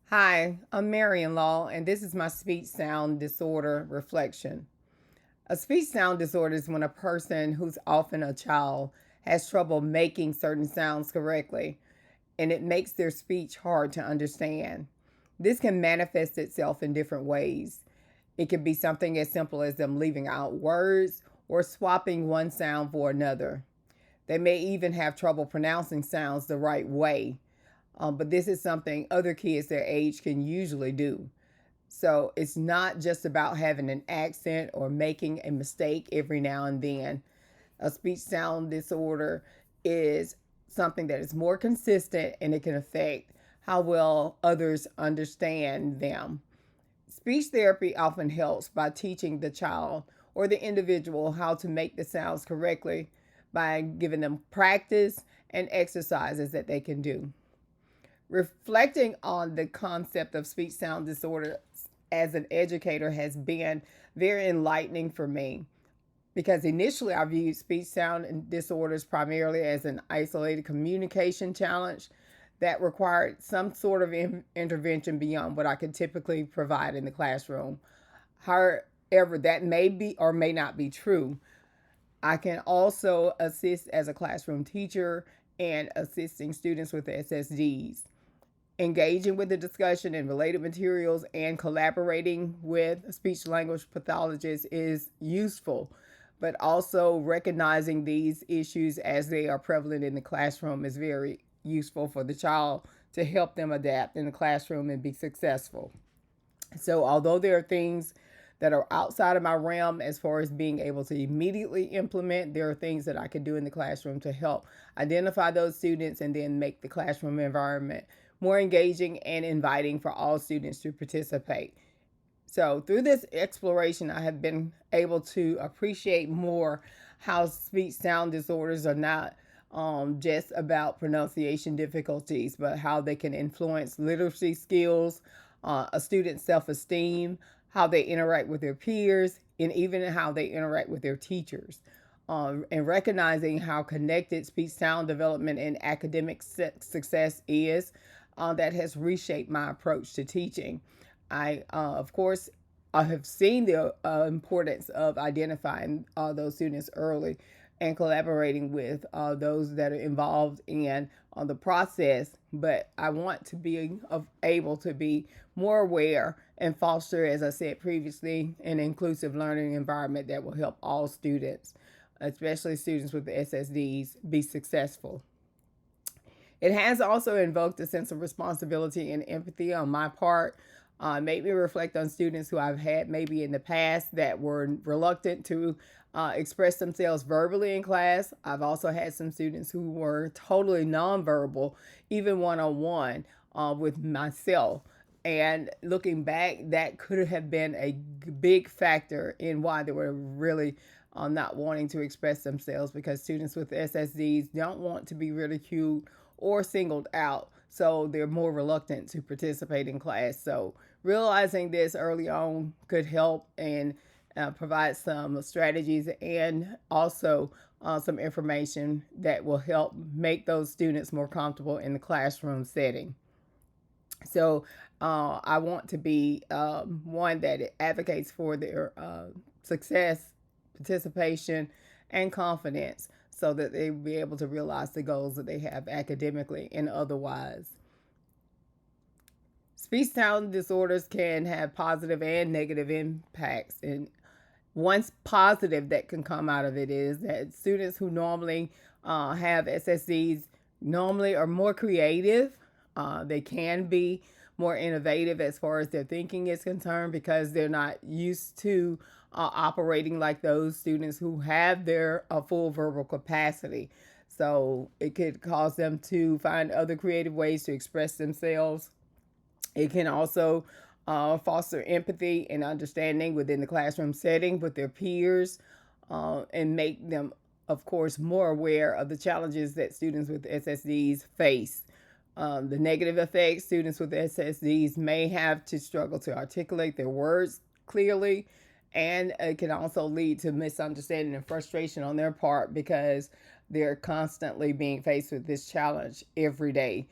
Hi, I'm Marion Law, and this is my speech sound disorder reflection. A speech sound disorder is when a person who's often a child has trouble making certain sounds correctly, and it makes their speech hard to understand. This can manifest itself in different ways. It can be something as simple as them leaving out words or swapping one sound for another. They may even have trouble pronouncing sounds the right way, but this is something other kids their age can usually do. So it's not just about having an accent or making a mistake every now and then. A speech sound disorder is something that is more consistent and it can affect how well others understand them. Speech therapy often helps by teaching the child or the individual how to make the sounds correctly by giving them practice and exercises that they can do. Reflecting on the concept of speech sound disorder as an educator has been very enlightening for me because initially I viewed speech sound disorders primarily as an isolated communication challenge that required some sort of intervention beyond what I could typically provide in the classroom. However, that may be or may not be true. I can also assist as a classroom teacher and assisting students with SSDs. Engaging with the discussion and related materials and collaborating with speech language pathologists is useful, but also recognizing these issues as they are prevalent in the classroom is very useful for the child to help them adapt in the classroom and be successful. So, although there are things that are outside of my realm as far as being able to immediately implement, there are things that I could do in the classroom to help identify those students and then make the classroom environment more engaging and inviting for all students to participate. So, through this exploration, I have been able to appreciate more how speech sound disorders are not just about pronunciation difficulties, but how they can influence literacy skills, a student's self esteem, how they interact with their peers, and even how they interact with their teachers. And recognizing how connected speech sound development and academic success is, that has reshaped my approach to teaching. Of course, I have seen the importance of identifying those students early and collaborating with those that are involved in the process. But I want to be able to be more aware and foster, as I said previously, an inclusive learning environment that will help all students, especially students with the SSDs, be successful. It has also invoked a sense of responsibility and empathy on my part. Made me reflect on students who I've had maybe in the past that were reluctant to express themselves verbally in class. I've also had some students who were totally nonverbal, even one on one with myself. And looking back, that could have been a big factor in why they were really not wanting to express themselves, because students with SSDs don't want to be ridiculed or singled out. So they're more reluctant to participate in class. So realizing this early on could help and provide some strategies and also some information that will help make those students more comfortable in the classroom setting. So I want to be one that advocates for their success, participation, and confidence so that they will be able to realize the goals that they have academically and otherwise. Speech sound disorders can have positive and negative impacts. And one positive that can come out of it is that students who normally have SSDs normally are more creative. They can be more innovative as far as their thinking is concerned because they're not used to operating like those students who have their full verbal capacity. So it could cause them to find other creative ways to express themselves. It can also foster empathy and understanding within the classroom setting with their peers, and make them, of course, more aware of the challenges that students with SSDs face. The negative effects: students with SSDs may have to struggle to articulate their words clearly, and it can also lead to misunderstanding and frustration on their part because they're constantly being faced with this challenge every day.